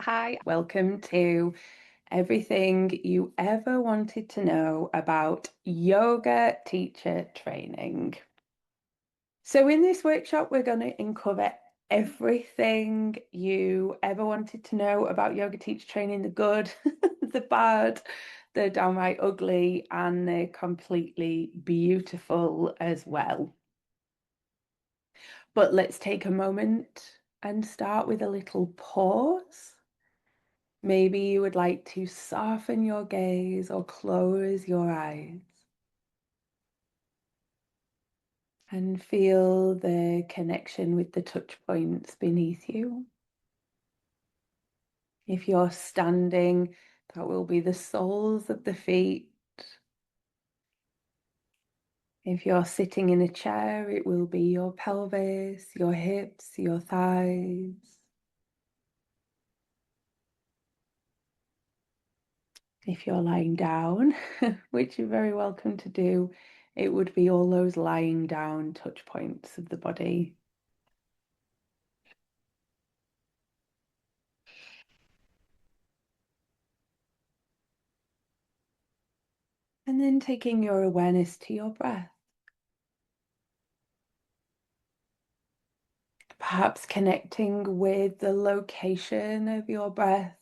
Hi, welcome to everything you ever wanted to know about yoga teacher training. So, in this workshop, we're going to uncover everything you ever wanted to know about yoga teacher training, the good, the bad, the downright ugly, and the completely beautiful as well. But let's take a moment and start with a little pause. Maybe you would like to soften your gaze or close your eyes and feel the connection with the touch points beneath you. If you're standing, that will be the soles of the feet. If you're sitting in a chair, it will be your pelvis, your hips, your thighs. If you're lying down, which you're very welcome to do, it would be all those lying down touch points of the body. And then taking your awareness to your breath. Perhaps connecting with the location of your breath.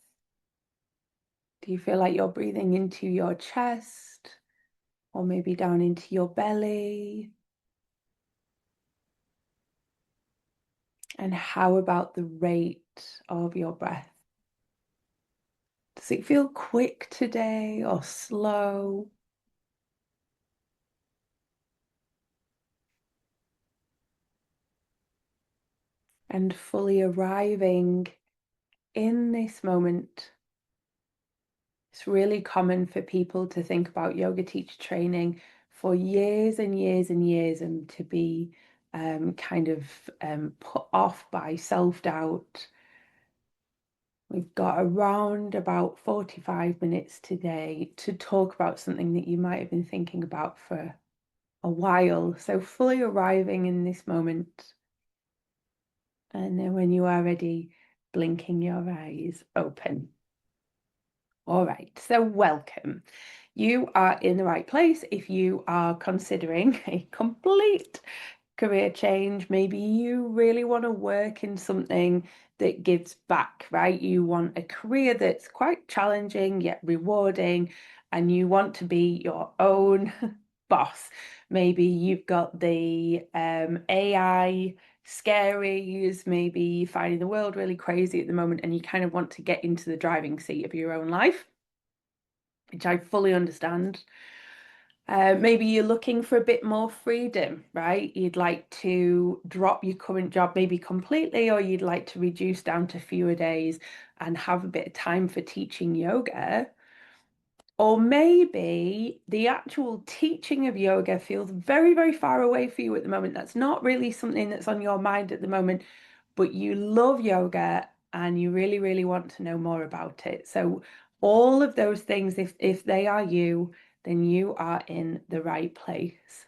Do you feel like you're breathing into your chest or maybe down into your belly? And how about the rate of your breath? Does it feel quick today or slow? And fully arriving in this moment. It's really common for people to think about yoga teacher training for years and years and years and to be kind of put off by self-doubt. We've got around about 45 minutes today to talk about something that you might have been thinking about for a while. So fully arriving in this moment. And then when you are ready, blinking your eyes open. All right, so welcome. You are in the right place if you are considering a complete career change. Maybe you really want to work in something that gives back, right? You want a career that's quite challenging yet rewarding, and you want to be your own boss. Maybe you've got the AI scaries, maybe finding the world really crazy at the moment, and you kind of want to get into the driving seat of your own life, which I fully understand. Maybe you're looking for a bit more freedom, right? You'd like to drop your current job maybe completely, or you'd like to reduce down to fewer days and have a bit of time for teaching yoga. Or maybe the actual teaching of yoga feels very, very far away for you at the moment. That's not really something that's on your mind at the moment, but you love yoga and you really, really want to know more about it. So all of those things, if they are you, then you are in the right place.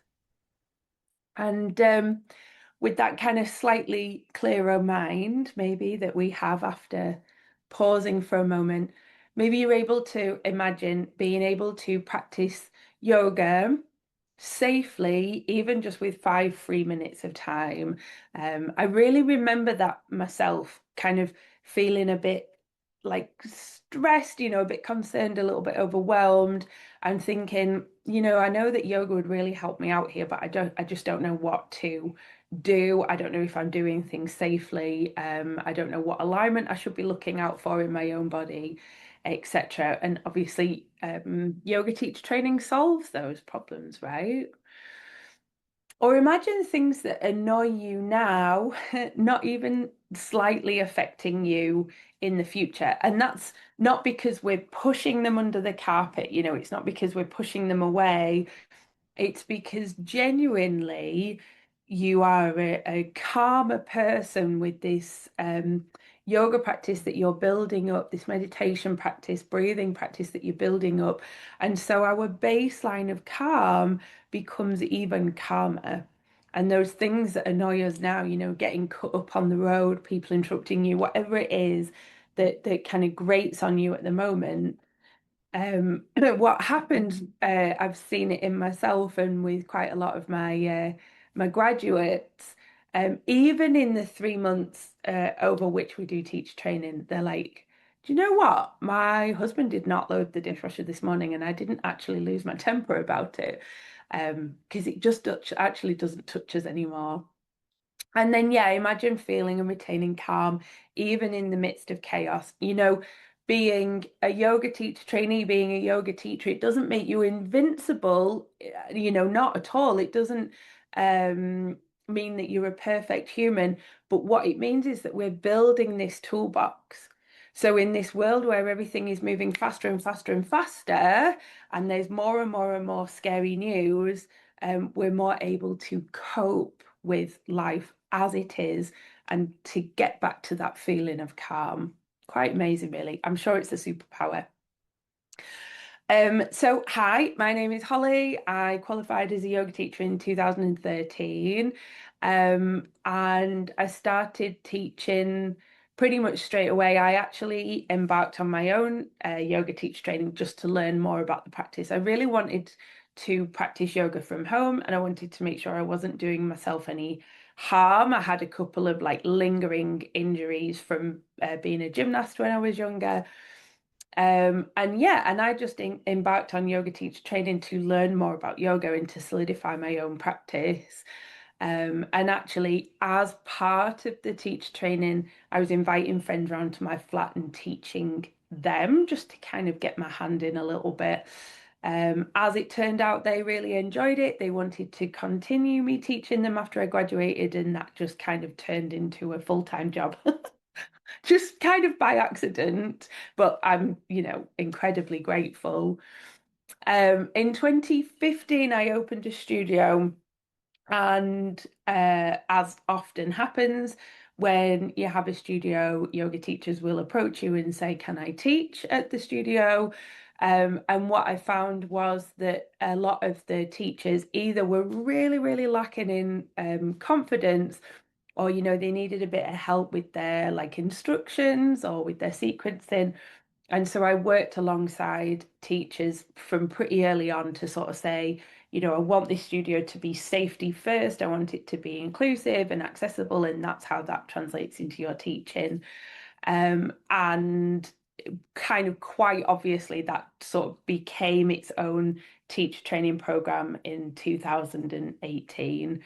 And with that kind of slightly clearer mind, maybe that we have after pausing for a moment, maybe you're able to imagine being able to practice yoga safely, even just with 5 free minutes of time. I really remember that myself, kind of feeling a bit like stressed, a bit concerned, a little bit overwhelmed, and thinking, I know that yoga would really help me out here, but I just don't know what to do. I don't know if I'm doing things safely. I don't know what alignment I should be looking out for in my own body, etc. And obviously, yoga teacher training solves those problems, right? Or imagine things that annoy you now, not even slightly affecting you in the future. And that's not because we're pushing them under the carpet, it's not because we're pushing them away. It's because genuinely you are a calmer person with this yoga practice that you're building up, this meditation practice, breathing practice that you're building up. And so our baseline of calm becomes even calmer. And those things that annoy us now, getting cut up on the road, people interrupting you, whatever it is, that kind of grates on you at the moment. What happens, I've seen it in myself and with quite a lot of my graduates, even in the 3 months over which we do teach training, they're like, do you know what? My husband did not load the dishwasher this morning, and I didn't actually lose my temper about it, because it just actually doesn't touch us anymore. And then, yeah, imagine feeling and retaining calm even in the midst of chaos. Being a yoga teacher, trainee, being a yoga teacher, it doesn't make you invincible, not at all. It doesn't um, mean that you're a perfect human, but what it means is that we're building this toolbox. So, in this world where everything is moving faster and faster and faster, and there's more and more and more scary news, we're more able to cope with life as it is and to get back to that feeling of calm. Quite amazing, really. I'm sure it's a superpower. So hi, my name is Holly. I qualified as a yoga teacher in 2013. And I started teaching pretty much straight away. I actually embarked on my own yoga teacher training just to learn more about the practice. I really wanted to practice yoga from home, and I wanted to make sure I wasn't doing myself any harm. I had a couple of like lingering injuries from being a gymnast when I was younger. And yeah, and I just embarked on yoga teacher training to learn more about yoga and to solidify my own practice. And actually, as part of the teacher training, I was inviting friends around to my flat and teaching them just to kind of get my hand in a little bit. As it turned out, they really enjoyed it. They wanted to continue me teaching them after I graduated, and that just kind of turned into a full-time job. Just kind of by accident, but I'm, incredibly grateful. In 2015, I opened a studio, and as often happens, when you have a studio, yoga teachers will approach you and say, "Can I teach at the studio?" And what I found was that a lot of the teachers either were really, really lacking in confidence, or they needed a bit of help with their like instructions or with their sequencing. And so I worked alongside teachers from pretty early on to sort of say, I want this studio to be safety first. I want it to be inclusive and accessible, and that's how that translates into your teaching. And kind of quite obviously that sort of became its own teacher training program in 2018.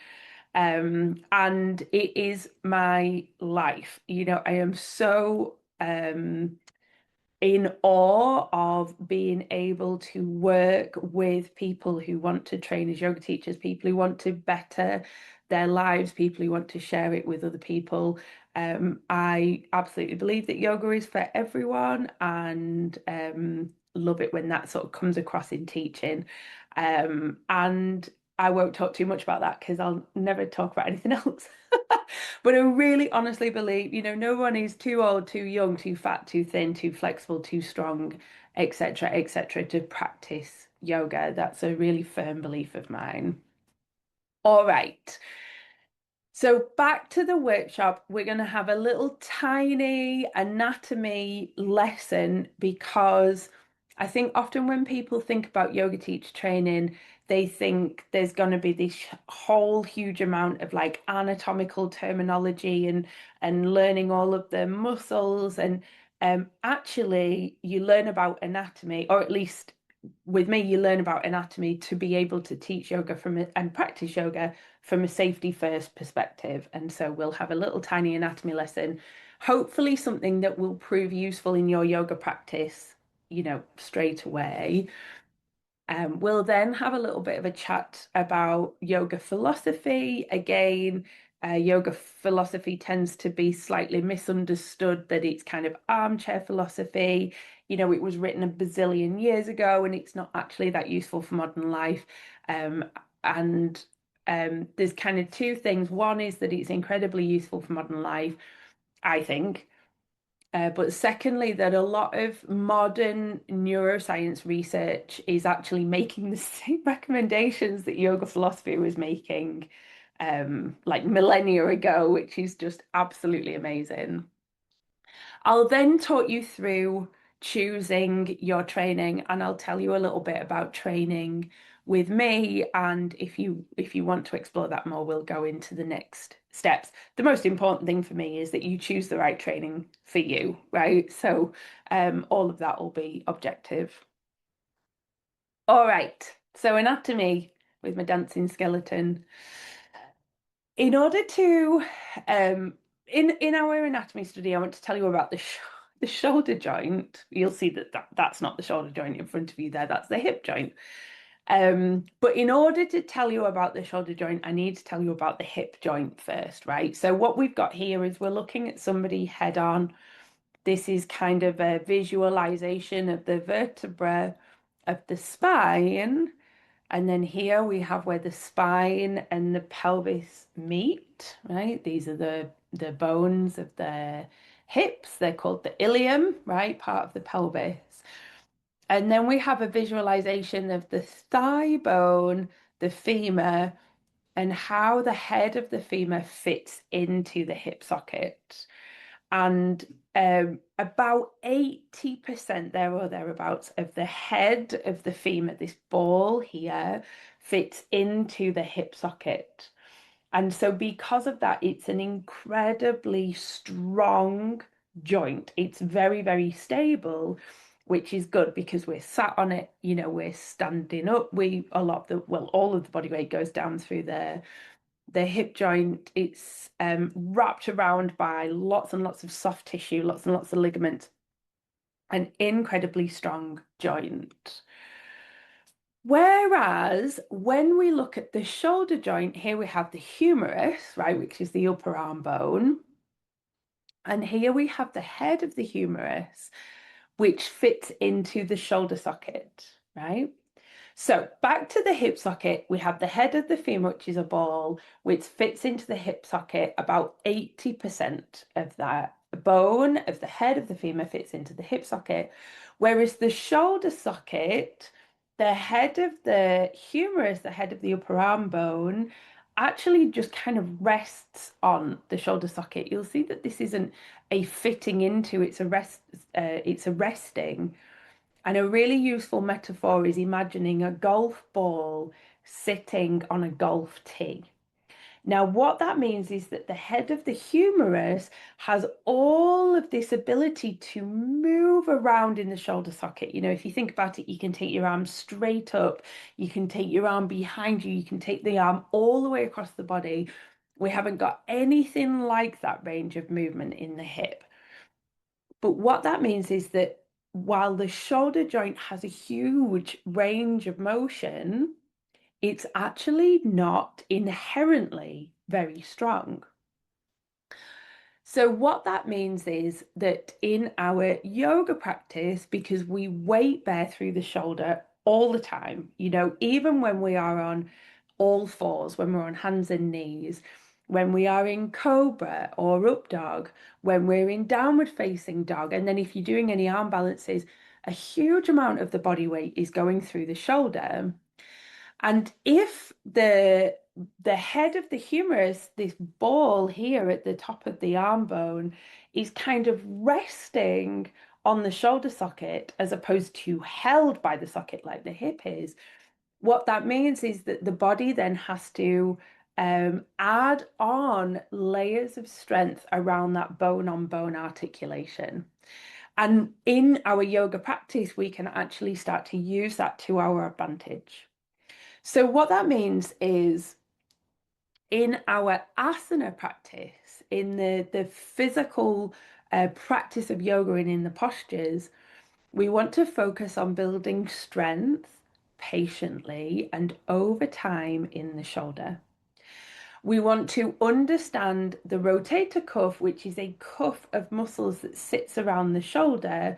And it is my life. I am so in awe of being able to work with people who want to train as yoga teachers, people who want to better their lives, people who want to share it with other people. I absolutely believe that yoga is for everyone, and love it when that sort of comes across in teaching. And I won't talk too much about that because I'll never talk about anything else. But I really honestly believe, no one is too old, too young, too fat, too thin, too flexible, too strong, etc., to practice yoga. That's a really firm belief of mine. All right. So back to the workshop, we're going to have a little tiny anatomy lesson, because I think often when people think about yoga teacher training, they think there's going to be this whole huge amount of like anatomical terminology and learning all of the muscles. And actually, you learn about anatomy, or at least with me, you learn about anatomy to be able to teach yoga and practice yoga from a safety first perspective. And so we'll have a little tiny anatomy lesson, hopefully something that will prove useful in your yoga practice, straight away. We'll then have a little bit of a chat about yoga philosophy. Again, yoga philosophy tends to be slightly misunderstood, that it's kind of armchair philosophy. It was written a bazillion years ago and it's not actually that useful for modern life. And there's kind of two things. One is that it's incredibly useful for modern life, I think. But secondly, that a lot of modern neuroscience research is actually making the same recommendations that yoga philosophy was making like millennia ago, which is just absolutely amazing. I'll then talk you through choosing your training, and I'll tell you a little bit about training with me. And if you want to explore that more, we'll go into the next steps. The most important thing for me is that you choose the right training for you, right? So all of that will be objective. All right. So anatomy with my dancing skeleton. In order to, um, in our anatomy study, I want to tell you about the shoulder joint. You'll see that's not the shoulder joint in front of you there. That's the hip joint. But in order to tell you about the shoulder joint, I need to tell you about the hip joint first, right? So what we've got here is we're looking at somebody head on. This is kind of a visualization of the vertebra of the spine. And then here we have where the spine and the pelvis meet, right? These are the bones of the hips. They're called the ilium, right? Part of the pelvis. And then we have a visualization of the thigh bone, the femur, and how the head of the femur fits into the hip socket. And about 80% there or thereabouts of the head of the femur, this ball here, fits into the hip socket. And so, because of that, it's an incredibly strong joint. It's very, very stable, which is good because we're sat on it, we're standing up. All of the body weight goes down through there. The hip joint, it's wrapped around by lots and lots of soft tissue, lots and lots of ligaments, an incredibly strong joint. Whereas when we look at the shoulder joint, here we have the humerus, right, which is the upper arm bone. And here we have the head of the humerus, which fits into the shoulder socket, right? So back to the hip socket, we have the head of the femur, which is a ball, which fits into the hip socket. About 80% of that bone of the head of the femur fits into the hip socket, whereas the shoulder socket, the head of the humerus, the head of the upper arm bone, actually just kind of rests on the shoulder socket. You'll see that this isn't a fitting into, it's a resting. And a really useful metaphor is imagining a golf ball sitting on a golf tee. Now, what that means is that the head of the humerus has all of this ability to move around in the shoulder socket. If you think about it, you can take your arm straight up, you can take your arm behind you, you can take the arm all the way across the body. We haven't got anything like that range of movement in the hip. But what that means is that while the shoulder joint has a huge range of motion, it's actually not inherently very strong. So, what that means is that in our yoga practice, because we weight bear through the shoulder all the time, even when we are on all fours, when we're on hands and knees, when we are in cobra or up dog, when we're in downward facing dog, and then if you're doing any arm balances, a huge amount of the body weight is going through the shoulder. And if the head of the humerus, this ball here at the top of the arm bone, is kind of resting on the shoulder socket as opposed to held by the socket like the hip is, what that means is that the body then has to add on layers of strength around that bone on bone articulation. And in our yoga practice, we can actually start to use that to our advantage. So, what that means is in our asana practice, in the physical practice of yoga and in the postures, we want to focus on building strength patiently and over time in the shoulder. We want to understand the rotator cuff, which is a cuff of muscles that sits around the shoulder,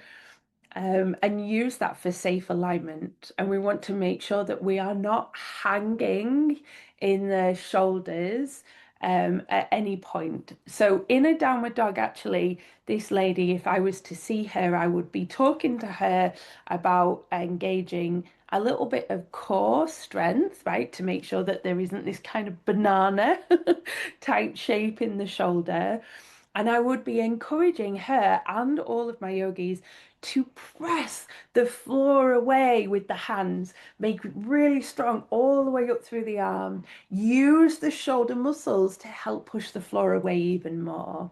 and use that for safe alignment. And we want to make sure that we are not hanging in the shoulders at any point. So in a downward dog, actually, this lady, if I was to see her, I would be talking to her about engaging a little bit of core strength, right? To make sure that there isn't this kind of banana type shape in the shoulder. And I would be encouraging her and all of my yogis to press the floor away with the hands, make it really strong all the way up through the arm. Use the shoulder muscles to help push the floor away even more.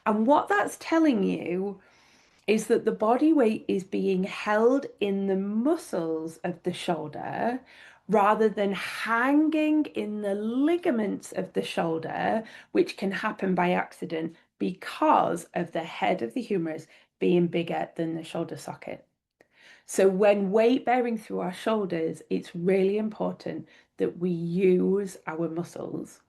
And what that's telling you is that the body weight is being held in the muscles of the shoulder rather than hanging in the ligaments of the shoulder, which can happen by accident because of the head of the humerus being bigger than the shoulder socket. So when weight bearing through our shoulders, it's really important that we use our muscles.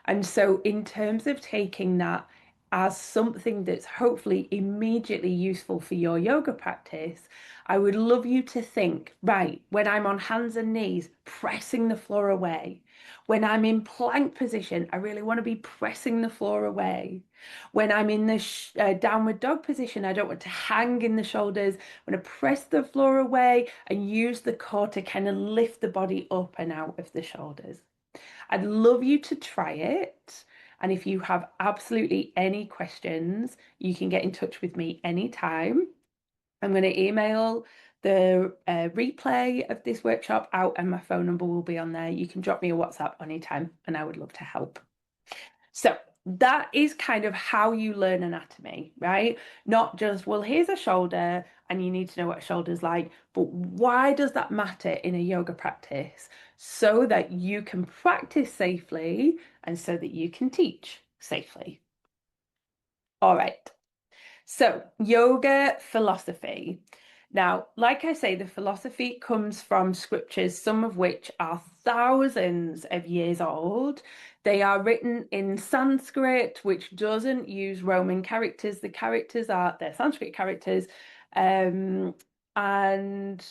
And so, in terms of taking that as something that's hopefully immediately useful for your yoga practice, I would love you to think, right, when I'm on hands and knees, pressing the floor away. When I'm in plank position, I really want to be pressing the floor away. When I'm in the downward dog position, I don't want to hang in the shoulders. I want to press the floor away and use the core to kind of lift the body up and out of the shoulders. I'd love you to try it. And if you have absolutely any questions, you can get in touch with me anytime. I'm going to email the replay of this workshop out, and my phone number will be on there. You can drop me a WhatsApp anytime, and I would love to help. So that is kind of how you learn anatomy, right? Not just, well, here's a shoulder and you need to know what a shoulder's like, but why does that matter in a yoga practice? So that you can practice safely and so that you can teach safely. All right. So, yoga philosophy. Now, like I say, the philosophy comes from scriptures, some of which are thousands of years old. They are written in Sanskrit, which doesn't use Roman characters. The characters are they're Sanskrit characters, um, and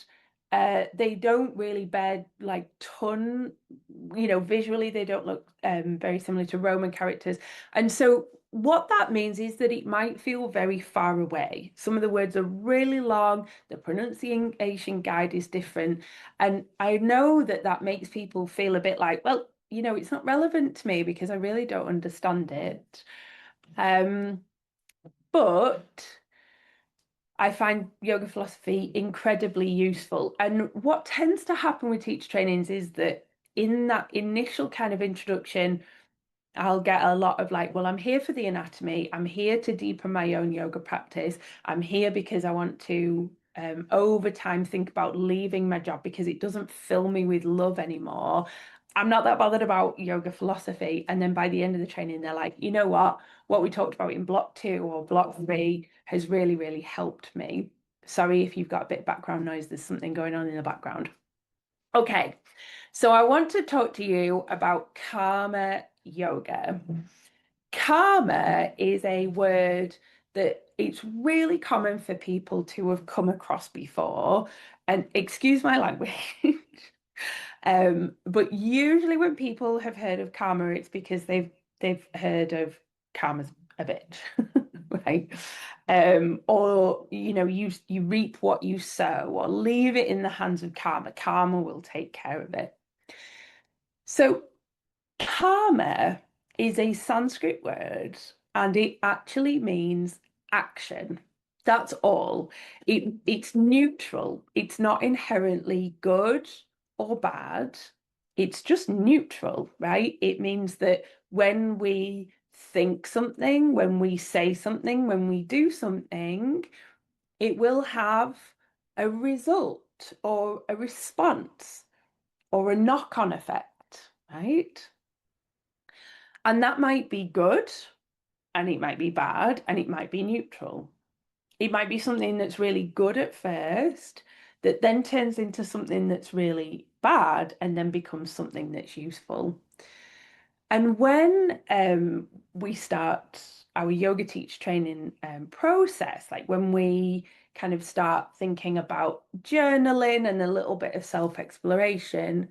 they don't really bear like ton, visually they don't look very similar to Roman characters. And so what that means is that it might feel very far away. Some of the words are really long, the pronunciation guide is different. And I know that that makes people feel a bit like, well, it's not relevant to me because I really don't understand it. But I find yoga philosophy incredibly useful. And what tends to happen with teacher trainings is that in that initial kind of introduction, I'll get a lot of like, well, I'm here for the anatomy. I'm here to deepen my own yoga practice. I'm here because I want to, over time, think about leaving my job because it doesn't fill me with love anymore. I'm not that bothered about yoga philosophy. And then by the end of the training, they're like, you know what we talked about in block 2 or block 3 has really, really helped me. Sorry if you've got a bit of background noise, there's something going on in the background. Okay, so I want to talk to you about karma yoga. Karma is a word that it's really common for people to have come across before. And excuse my language. But usually when people have heard of karma, it's because they've heard of karma's a bitch, right? Or you reap what you sow, or leave it in the hands of karma. Karma will take care of it. So karma is a Sanskrit word and it actually means action. That's all. It's neutral. It's not inherently good or bad. It's just neutral, right? It means that when we think something, when we say something, when we do something, it will have a result or a response or a knock-on effect, right? And that might be good, and it might be bad, and it might be neutral. It might be something that's really good at first, that then turns into something that's really bad, and then becomes something that's useful. And when we start our yoga teach training process, like when we kind of start thinking about journaling and a little bit of self-exploration,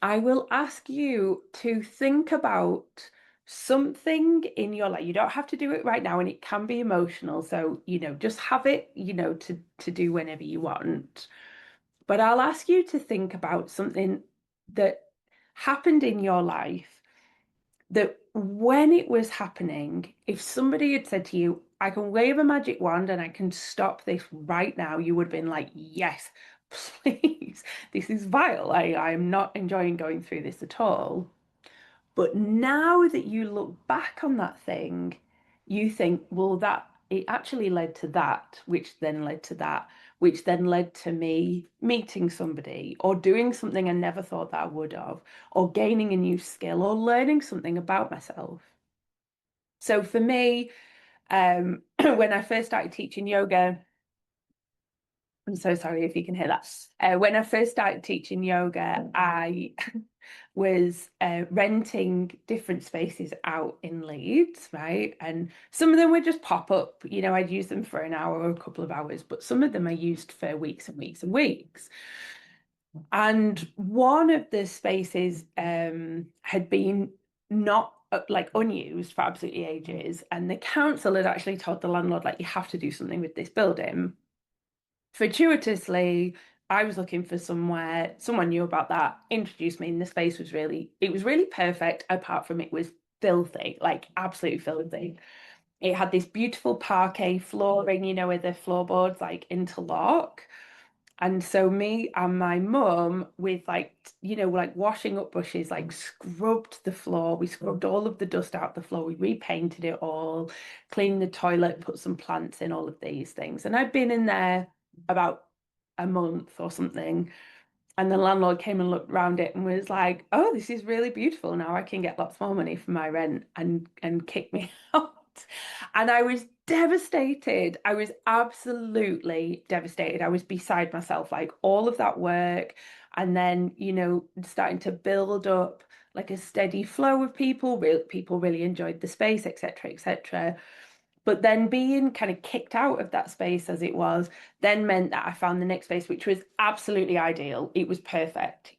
I will ask you to think about something in your life. You don't have to do it right now, and it can be emotional. So, just have it, to do whenever you want. But I'll ask you to think about something that happened in your life that when it was happening, if somebody had said to you, I can wave a magic wand and I can stop this right now, you would have been like, yes, please. This is vile. I am not enjoying going through this at all. But now that you look back on that thing, you think, well, that it actually led to that, which then led to that, which then led to me meeting somebody or doing something I never thought that I would have, or gaining a new skill or learning something about myself. So for me, when I first started teaching yoga, I'm so sorry if you can hear that. When I first started teaching yoga, I was renting different spaces out in Leeds, right? And some of them would just pop up. I'd use them for an hour or a couple of hours, but some of them I used for weeks and weeks and weeks. And one of the spaces had been not like unused for absolutely ages. And the council had actually told the landlord, like, you have to do something with this building. Fortuitously, I was looking for somewhere, someone knew about that, introduced me, and the space was really perfect, apart from it was filthy, like absolutely filthy. It had this beautiful parquet flooring, where the floorboards like interlock. And so me and my mum with like washing up brushes, like scrubbed the floor. We scrubbed all of the dust out the floor. We repainted it all, cleaned the toilet, put some plants in, all of these things. And I'd been in there about a month or something. And the landlord came and looked around it and was like, "Oh, this is really beautiful. Now I can get lots more money for my rent," and kick me out. And I was devastated. I was absolutely devastated. I was beside myself, like all of that work, and then, starting to build up like a steady flow of people. People really enjoyed the space, etc., etc. But then being kind of kicked out of that space as it was, then meant that I found the next space, which was absolutely ideal. It was perfect.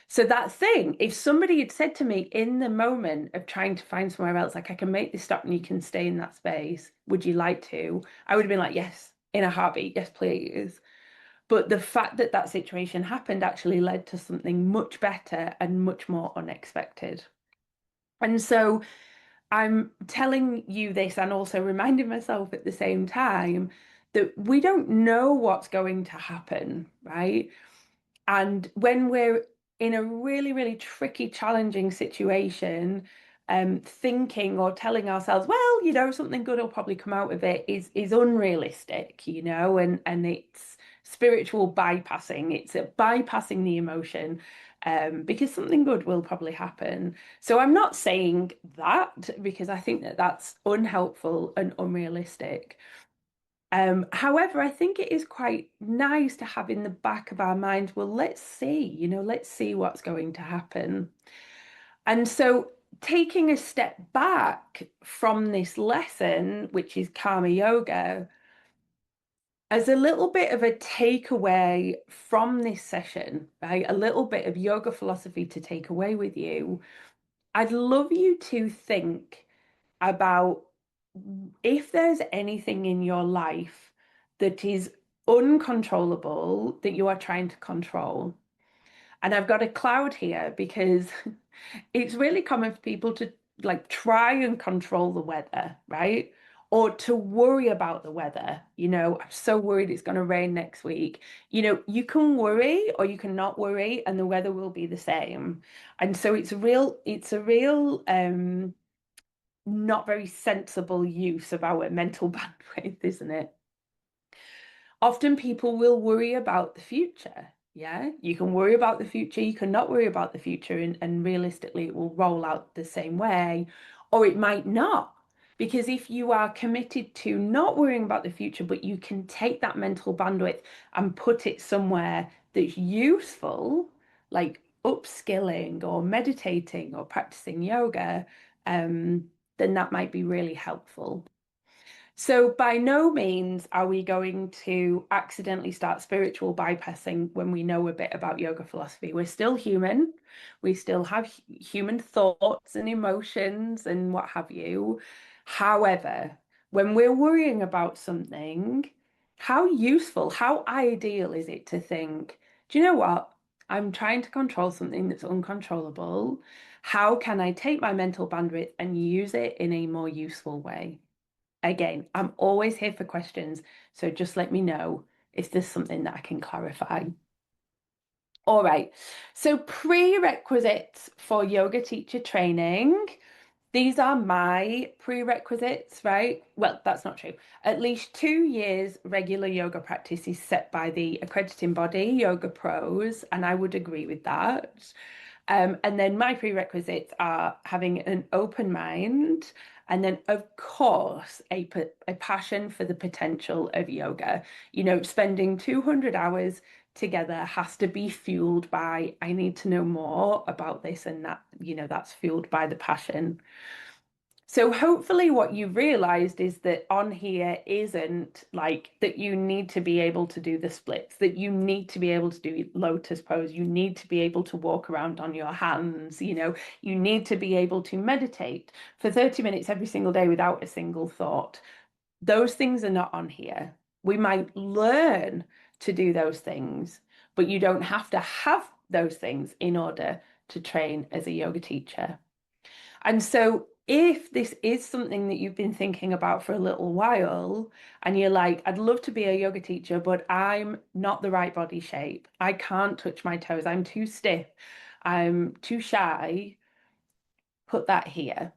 So that thing, if somebody had said to me in the moment of trying to find somewhere else, like, I can make this stop and you can stay in that space, would you like to? I would have been like, yes, in a heartbeat, yes, please. But the fact that that situation happened actually led to something much better and much more unexpected. And so I'm telling you this and also reminding myself at the same time that we don't know what's going to happen, right? And when we're in a really, really tricky, challenging situation, thinking or telling ourselves, well, something good will probably come out of it is unrealistic, and it's spiritual bypassing. It's a bypassing the emotion, because something good will probably happen. So I'm not saying that because I think that that's unhelpful and unrealistic. However, I think it is quite nice to have in the back of our minds, well, let's see what's going to happen. And so taking a step back from this lesson, which is karma yoga, as a little bit of a takeaway from this session, right? A little bit of yoga philosophy to take away with you. I'd love you to think about if there's anything in your life that is uncontrollable that you are trying to control. And I've got a cloud here because it's really common for people to like try and control the weather, right? Or to worry about the weather. I'm so worried it's going to rain next week. You can worry or you can not worry, and the weather will be the same. And so it's a real not very sensible use of our mental bandwidth, isn't it? Often people will worry about the future. Yeah, you can worry about the future, you can not worry about the future, and realistically, it will roll out the same way, or it might not. Because if you are committed to not worrying about the future, but you can take that mental bandwidth and put it somewhere that's useful, like upskilling or meditating or practicing yoga, then that might be really helpful. So, by no means are we going to accidentally start spiritual bypassing when we know a bit about yoga philosophy. We're still human. We still have human thoughts and emotions and what have you. However, when we're worrying about something, how useful, how ideal is it to think, do you know what? I'm trying to control something that's uncontrollable. How can I take my mental bandwidth and use it in a more useful way? Again, I'm always here for questions, so just let me know if there's something that I can clarify. All right, so prerequisites for yoga teacher training. These are my prerequisites, right? Well, that's not true. At least 2 years regular yoga practice is set by the accrediting body, Yoga Pros, and I would agree with that. And then my prerequisites are having an open mind, and then, of course, a passion for the potential of yoga. Spending 200 hours together has to be fueled by, I need to know more about this, and that's fueled by the passion. So hopefully what you've realized is that on here isn't like that you need to be able to do the splits, that you need to be able to do lotus pose, you need to be able to walk around on your hands, you need to be able to meditate for 30 minutes every single day without a single thought. Those things are not on here. We might learn to do those things, but you don't have to have those things in order to train as a yoga teacher. And so, if this is something that you've been thinking about for a little while, and you're like, I'd love to be a yoga teacher, but I'm not the right body shape, I can't touch my toes, I'm too stiff, I'm too shy, put that here.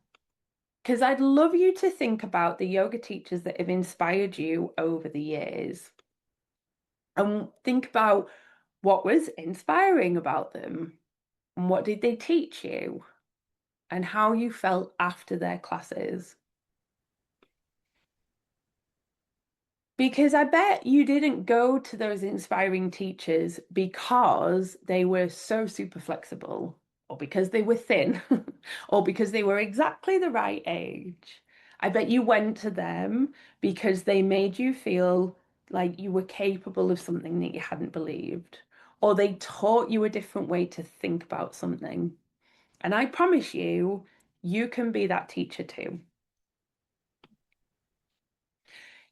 Because I'd love you to think about the yoga teachers that have inspired you over the years and think about what was inspiring about them and what did they teach you and how you felt after their classes. Because I bet you didn't go to those inspiring teachers because they were so super flexible, or because they were thin, or because they were exactly the right age. I bet you went to them because they made you feel like you were capable of something that you hadn't believed, or they taught you a different way to think about something. And I promise you, you can be that teacher too.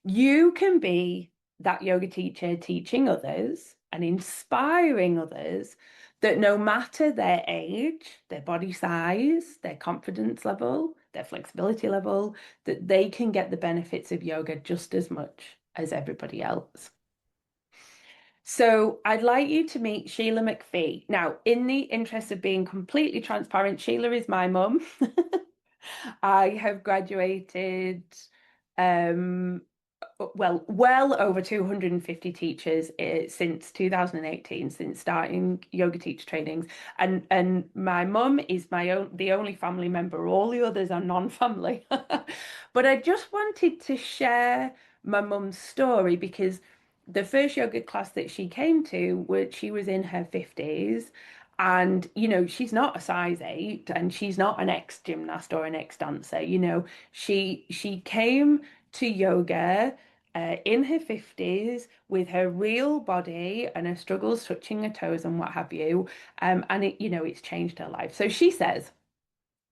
You can be that yoga teacher teaching others and inspiring others that no matter their age, their body size, their confidence level, their flexibility level, that they can get the benefits of yoga just as much as everybody else. So I'd like you to meet Sheila Mcfee. Now, in the interest of being completely transparent, Sheila is my mum. I have graduated um, well over 250 teachers since 2018, since starting yoga teacher trainings. And my mum is the only family member. All the others are non-family. But I just wanted to share my mum's story because the first yoga class that she came to, she was in her 50s. And, she's not a size 8 and she's not an ex-gymnast or an ex-dancer. She came to yoga in her 50s with her real body and her struggles touching her toes and what have you. And it's changed her life. So she says,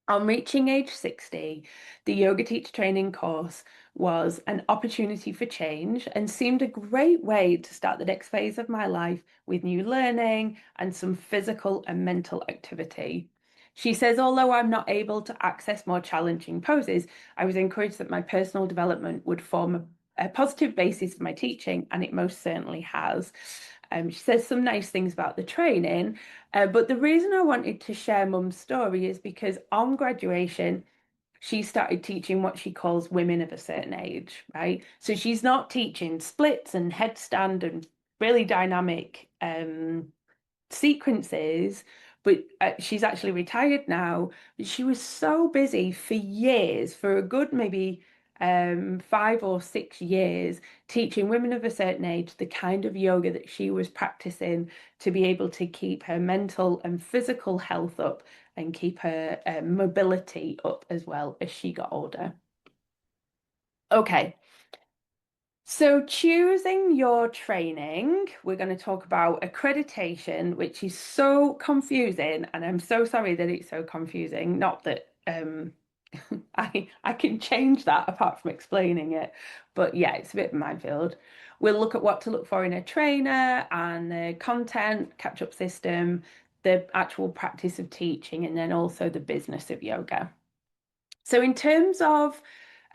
on reaching age 60, the yoga teacher training course was an opportunity for change and seemed a great way to start the next phase of my life with new learning and some physical and mental activity. She says, although I'm not able to access more challenging poses, I was encouraged that my personal development would form a positive basis for my teaching, and it most certainly has. She says some nice things about the training, but the reason I wanted to share Mum's story is because on graduation, she started teaching what she calls women of a certain age, right? So she's not teaching splits and headstand and really dynamic sequences, but she's actually retired now. But she was so busy for years, for a good maybe 5 or 6 years, teaching women of a certain age the kind of yoga that she was practicing to be able to keep her mental and physical health up and keep her mobility up as well as she got older. Okay, so, choosing your training, we're going to talk about accreditation, which is so confusing, and I'm so sorry that it's so confusing. Not that I can change that apart from explaining it, but yeah, it's a bit of a minefield. We'll look at what to look for in a trainer and the content, catch-up system. the actual practice of teaching, and then also the business of yoga. So in terms of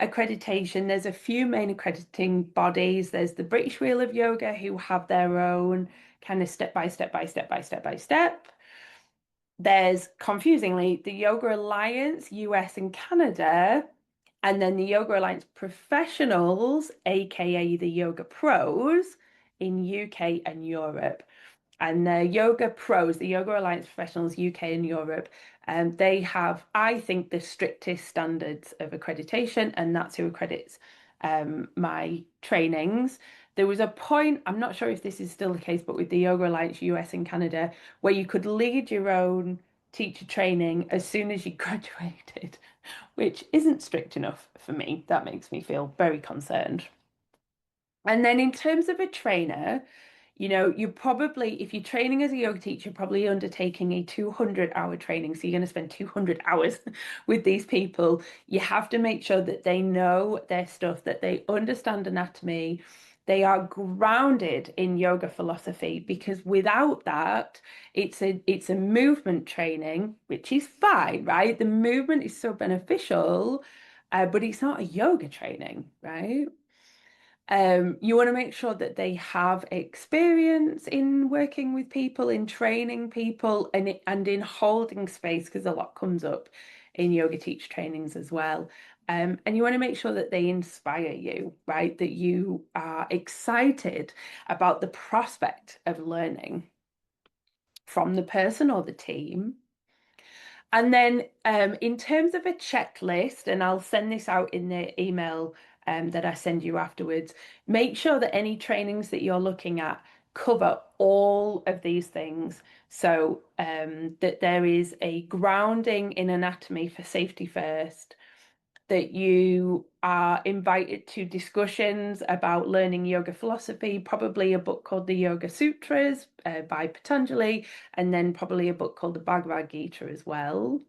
accreditation, there's a few main accrediting bodies. There's the British Wheel of Yoga, who have their own kind of step by step by step by step by step. There's, confusingly, the Yoga Alliance US and Canada, and then the Yoga Alliance Professionals, aka the Yoga Pros, in UK and Europe. And the Yoga Pros, the Yoga Alliance Professionals UK and Europe, they have, I think, the strictest standards of accreditation, and that's who accredits my trainings. There was a point, I'm not sure if this is still the case, but with the Yoga Alliance US and Canada, where you could lead your own teacher training as soon as you graduated, which isn't strict enough for me. That makes me feel very concerned. And then in terms of a trainer, you probably, if you're training as a yoga teacher, probably undertaking a 200-hour training. So you're going to spend 200 hours with these people. You have to make sure that they know their stuff, that they understand anatomy, they are grounded in yoga philosophy, because without that, it's a movement training, which is fine, right? The movement is so beneficial, but it's not a yoga training, right? You want to make sure that they have experience in working with people, in training people, and in holding space, because a lot comes up in yoga teacher trainings as well. And you want to make sure that they inspire you, right? That you are excited about the prospect of learning from the person or the team. And then in terms of a checklist, and I'll send this out in the email that I send you afterwards, make sure that any trainings that you're looking at cover all of these things. So that there is a grounding in anatomy for safety first, that you are invited to discussions about learning yoga philosophy, probably a book called the Yoga Sutras by Patanjali, and then probably a book called the Bhagavad Gita as well.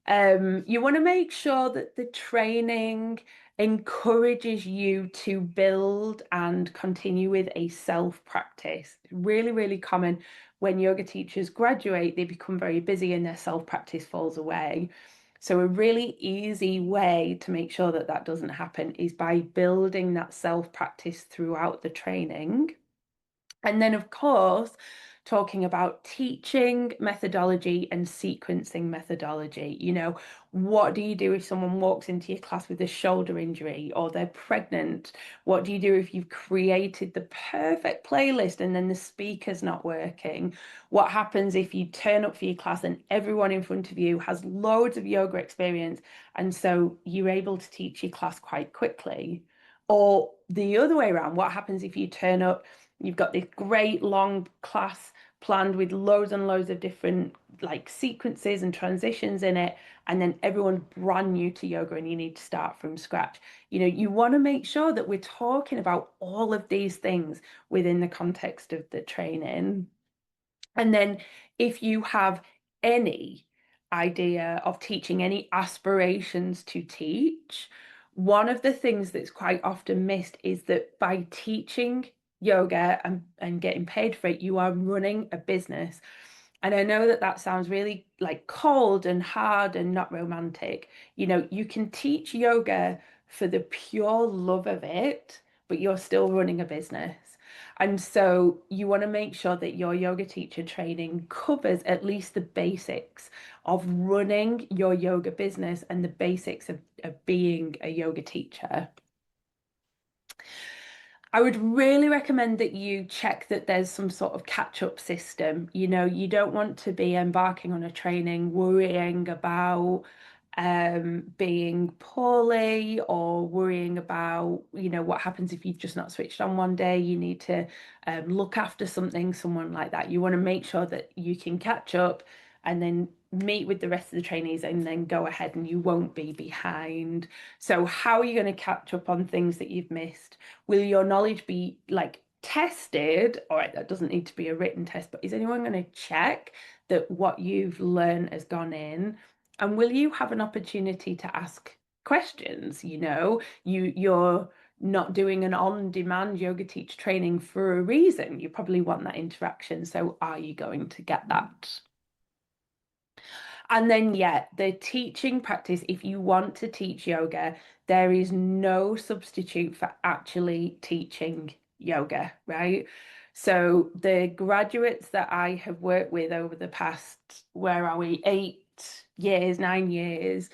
You want to make sure that the training encourages you to build and continue with a self-practice. Really, really common when yoga teachers graduate, they become very busy and their self-practice falls away. So a really easy way to make sure that that doesn't happen is by building that self-practice throughout the training. And then, of course, talking about teaching methodology and sequencing methodology. What do you do if someone walks into your class with a shoulder injury or they're pregnant? What do you do if you've created the perfect playlist and then the speaker's not working? What happens if you turn up for your class and everyone in front of you has loads of yoga experience, and so you're able to teach your class quite quickly? Or the other way around, what happens if you turn up, you've got this great long class planned with loads and loads of different like sequences and transitions in it, and then everyone's brand new to yoga and you need to start from scratch. You want to make sure that we're talking about all of these things within the context of the training. And then if you have any idea of teaching, any aspirations to teach, one of the things that's quite often missed is that by teaching yoga and getting paid for it, you are running a business. And I know that that sounds really like cold and hard and not romantic. You can teach yoga for the pure love of it, but you're still running a business. And so you want to make sure that your yoga teacher training covers at least the basics of running your yoga business and the basics of being a yoga teacher. I would really recommend that you check that there's some sort of catch-up system. You don't want to be embarking on a training worrying about being poorly, or worrying about, what happens if you've just not switched on one day. You need to look after someone like that. You want to make sure that you can catch up and then meet with the rest of the trainees and then go ahead, and you won't be behind. So how are you going to catch up on things that you've missed? Will your knowledge be like tested? All right, that doesn't need to be a written test, but is anyone going to check that what you've learned has gone in? And will you have an opportunity to ask questions? Your not doing an on-demand yoga teacher training for a reason. You probably want that interaction. So are you going to get that? And then, yeah, the teaching practice, if you want to teach yoga, there is no substitute for actually teaching yoga, right? So the graduates that I have worked with over the past, where are we, 8 years, 9 years,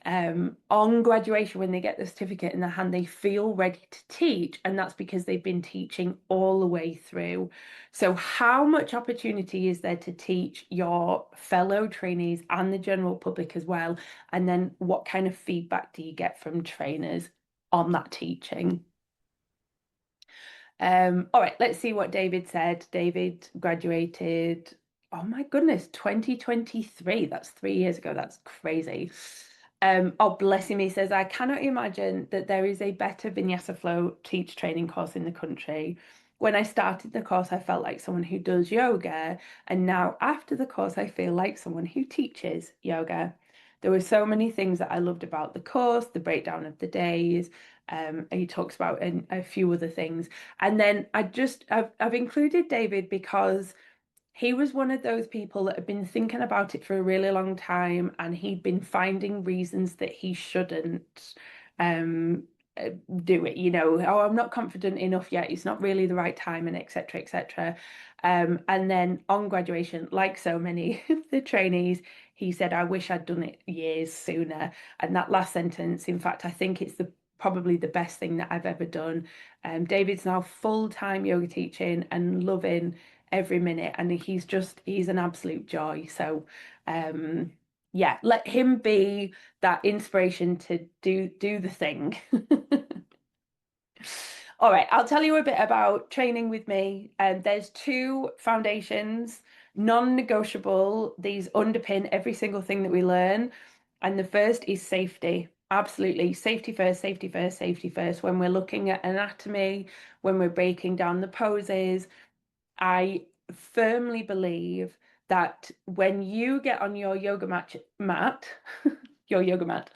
on graduation, when they get the certificate in their hand, they feel ready to teach, and that's because they've been teaching all the way through. So, how much opportunity is there to teach your fellow trainees and the general public as well? And then, what kind of feedback do you get from trainers on that teaching? All right, let's see what David said. David graduated, oh my goodness, 2023. That's 3 years ago. That's crazy. Oh, bless him. He says, I cannot imagine that there is a better Vinyasa Flow teach training course in the country. When I started the course, I felt like someone who does yoga, and now after the course, I feel like someone who teaches yoga. There were so many things that I loved about the course, the breakdown of the days. He talks about a few other things. And then I've included David because he was one of those people that had been thinking about it for a really long time, and he'd been finding reasons that he shouldn't um do it. Oh, I'm not confident enough yet, it's not really the right time, and etc etc. And then on graduation, like so many of the trainees, he said, I wish I'd done it years sooner. And that last sentence, in fact, I think it's the probably the best thing that I've ever done. David's now full-time yoga teaching and loving every minute, and he's an absolute joy. So yeah, let him be that inspiration to do the thing. All right, I'll tell you a bit about training with me. There's two foundations, non-negotiable. These underpin every single thing that we learn. And the first is safety. Absolutely. Safety first, safety first, safety first. When we're looking at anatomy, when we're breaking down the poses, I firmly believe that when you get on your mat, your yoga mat,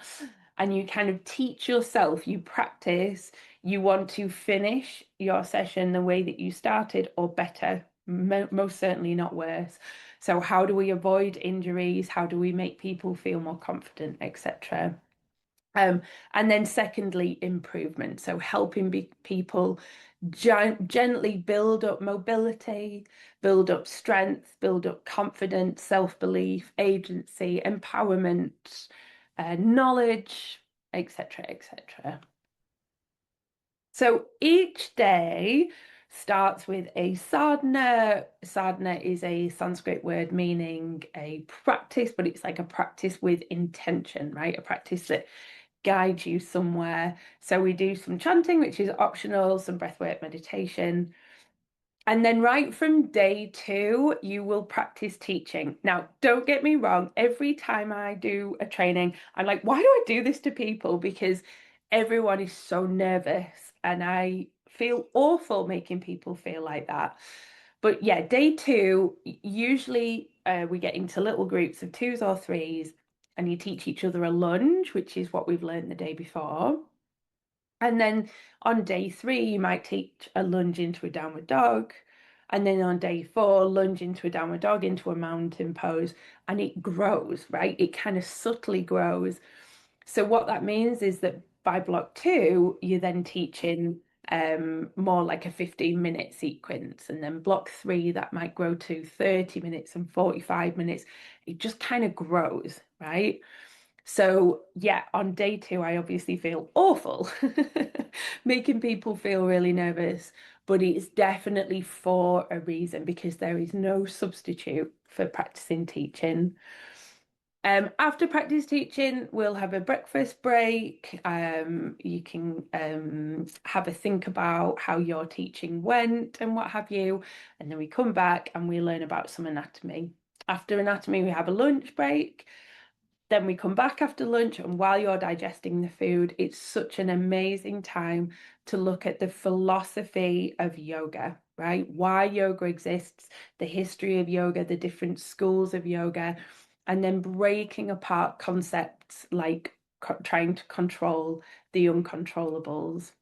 and you kind of teach yourself, you practice, you want to finish your session the way that you started or better, most certainly not worse. So, how do we avoid injuries? How do we make people feel more confident, etc.? And then secondly, improvement. So helping people gently build up mobility, build up strength, build up confidence, self-belief, agency, empowerment, knowledge, etc., etc. So each day starts with a sadhana. Sadhana is a Sanskrit word meaning a practice, but it's like a practice with intention, right? A practice that guide you somewhere. So we do some chanting, which is optional, some breathwork meditation. And then right from day 2, you will practice teaching. Now, don't get me wrong, every time I do a training, I'm like, why do I do this to people? Because everyone is so nervous and I feel awful making people feel like that. But yeah, day 2, usually we get into little groups of 2s or 3s, and you teach each other a lunge, which is what we've learned the day before. And then on day 3, you might teach a lunge into a downward dog. And then on day 4, lunge into a downward dog, into a mountain pose. And it grows, right? It kind of subtly grows. So what that means is that by block 2, you're then teaching more like a 15-minute sequence. And then block 3, that might grow to 30 minutes and 45 minutes. It just kind of grows, right? So yeah, on day 2, I obviously feel awful, making people feel really nervous, but it's definitely for a reason because there is no substitute for practicing teaching. After practice teaching, we'll have a breakfast break. You can have a think about how your teaching went and what have you. And then we come back and we learn about some anatomy. After anatomy, we have a lunch break. Then we come back after lunch, and while you're digesting the food, it's such an amazing time to look at the philosophy of yoga, right? Why yoga exists, the history of yoga, the different schools of yoga, and then breaking apart concepts like trying to control the uncontrollables.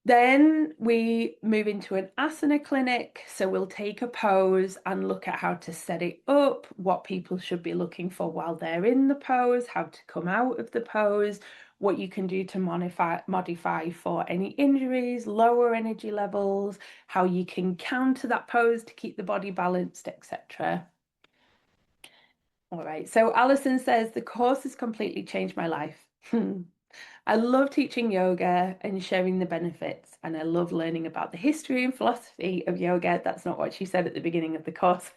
Then we move into an asana clinic. So we'll take a pose and look at how to set it up, what people should be looking for while they're in the pose, how to come out of the pose, what you can do to modify for any injuries, lower energy levels, how you can counter that pose to keep the body balanced, etc. All right. So Alison says the course has completely changed my life. I love teaching yoga and sharing the benefits, and I love learning about the history and philosophy of yoga. That's not what she said at the beginning of the course.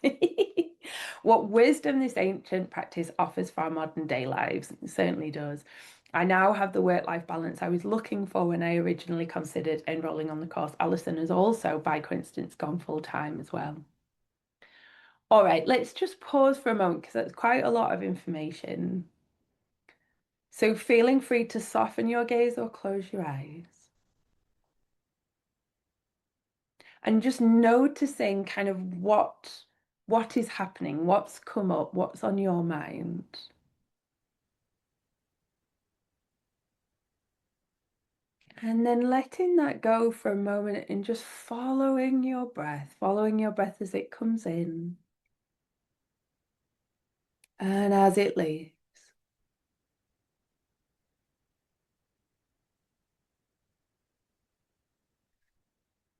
What wisdom this ancient practice offers for our modern day lives. It certainly does. I now have the work-life balance I was looking for when I originally considered enrolling on the course. Alison has also, by coincidence, gone full-time as well. All right, let's just pause for a moment because that's quite a lot of information. So feeling free to soften your gaze or close your eyes. And just noticing kind of what is happening, what's come up, what's on your mind. And then letting that go for a moment and just following your breath as it comes in and as it leaves.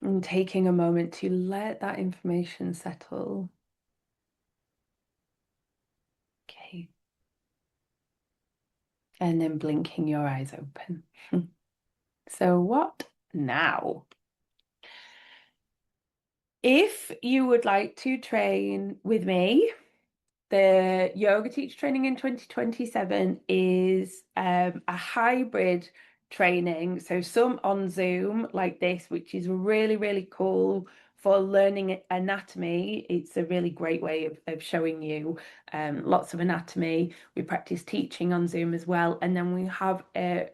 And taking a moment to let that information settle. Okay. And then blinking your eyes open. So what now? If you would like to train with me, the yoga teacher training in 2027 is a hybrid training. So some on Zoom like this, which is really, really cool for learning anatomy. It's a really great way of showing you lots of anatomy. We practice teaching on Zoom as well. And then we have a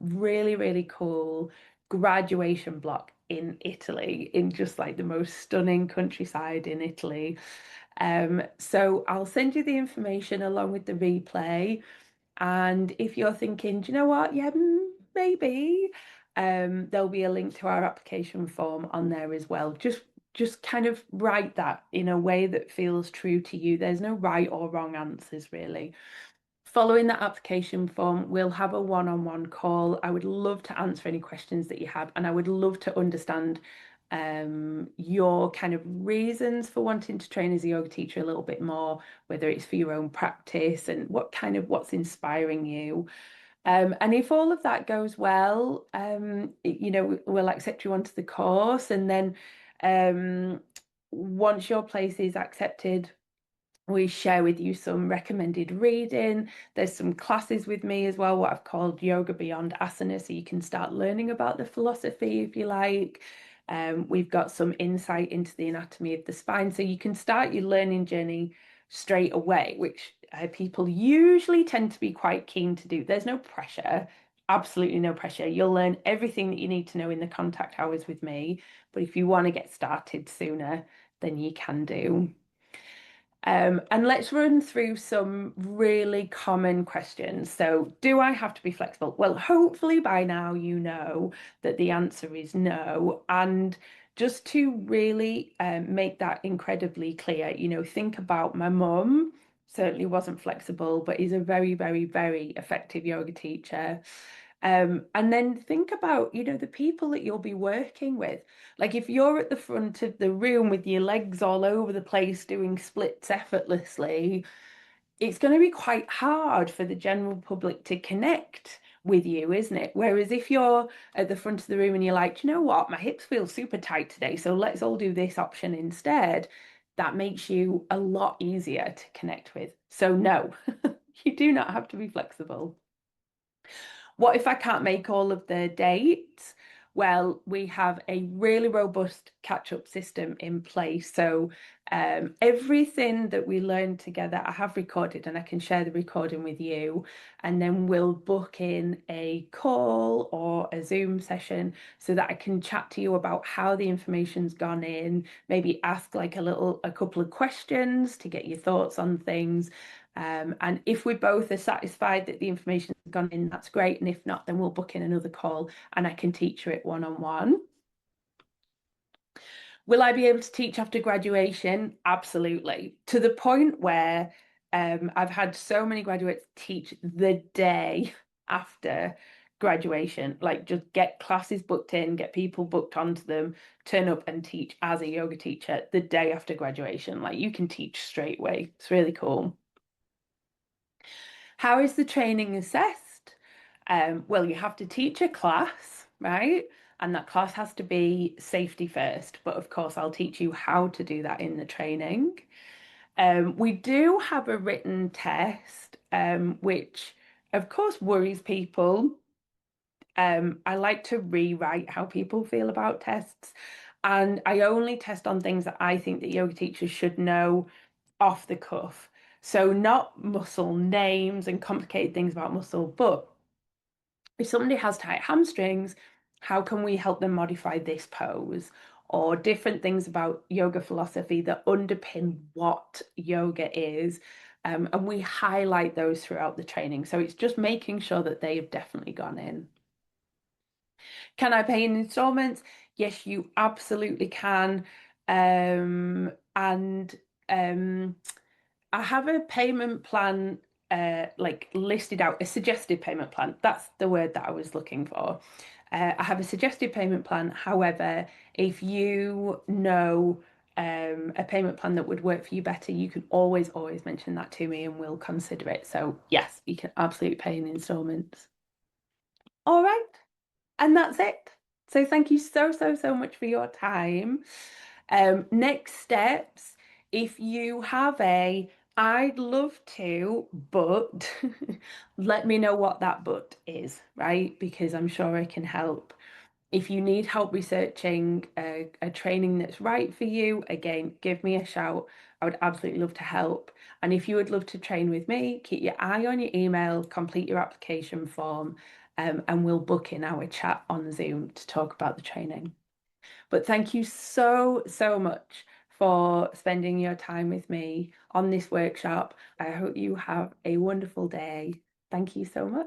really, really cool graduation block in Italy, in just like the most stunning countryside in Italy. So I'll send you the information along with the replay. And if you're thinking, do you know what? Yeah, maybe, there'll be a link to our application form on there as well. Just kind of write that in a way that feels true to you. There's no right or wrong answers, really. Following that application form, we'll have a one-on-one call. I would love to answer any questions that you have, and I would love to understand your kind of reasons for wanting to train as a yoga teacher a little bit more, whether it's for your own practice and what's inspiring you. And if all of that goes well, we'll accept you onto the course, and then once your place is accepted, we share with you some recommended reading. There's some classes with me as well, what I've called Yoga Beyond Asana, so you can start learning about the philosophy if you like. We've got some insight into the anatomy of the spine, so you can start your learning journey straight away, which people usually tend to be quite keen to do. There's no pressure, absolutely no pressure. You'll learn everything that you need to know in the contact hours with me, but if you want to get started sooner, then you can do. And let's run through some really common questions. So, do I have to be flexible? Well, hopefully by now you know that the answer is no. And just to really make that incredibly clear, think about my mum, certainly wasn't flexible, but is a very, very, very effective yoga teacher. And then think about, the people that you'll be working with. Like if you're at the front of the room with your legs all over the place doing splits effortlessly, it's going to be quite hard for the general public to connect with you, isn't it? Whereas if you're at the front of the room and you're like, "Do you know what, my hips feel super tight today, so let's all do this option instead," that makes you a lot easier to connect with. So no, you do not have to be flexible. What if I can't make all of the dates? Well, we have a really robust catch-up system in place. So everything that we learn together, I have recorded and I can share the recording with you. And then we'll book in a call or a Zoom session so that I can chat to you about how the information's gone in, maybe ask like a couple of questions to get your thoughts on things. And if we both are satisfied that the information has gone in, that's great. And if not, then we'll book in another call and I can teach you it one-on-one. Will I be able to teach after graduation? Absolutely. To the point where I've had so many graduates teach the day after graduation, like just get classes booked in, get people booked onto them, turn up and teach as a yoga teacher the day after graduation. Like you can teach straight away. It's really cool. How is the training assessed? Well, you have to teach a class, right? And that class has to be safety first. But of course, I'll teach you how to do that in the training. We do have a written test, which of course worries people. I like to rewrite how people feel about tests. And I only test on things that I think that yoga teachers should know off the cuff. So not muscle names and complicated things about muscle, but if somebody has tight hamstrings, how can we help them modify this pose? Or different things about yoga philosophy that underpin what yoga is. And we highlight those throughout the training. So it's just making sure that they have definitely gone in. Can I pay in installments? Yes, you absolutely can. And I have a payment plan like listed out, a suggested payment plan. That's the word that I was looking for. I have a suggested payment plan. However, if you know a payment plan that would work for you better, you can always mention that to me and we'll consider it. So yes, you can absolutely pay in installments. All right. And that's it. So thank you so much for your time. Next steps, if you have I'd love to, but let me know what that but is, right? Because I'm sure I can help. If you need help researching a training that's right for you, again, give me a shout. I would absolutely love to help. And if you would love to train with me, keep your eye on your email, complete your application form, and we'll book in our chat on Zoom to talk about the training. But thank you so much for spending your time with me on this workshop. I hope you have a wonderful day. Thank you so much.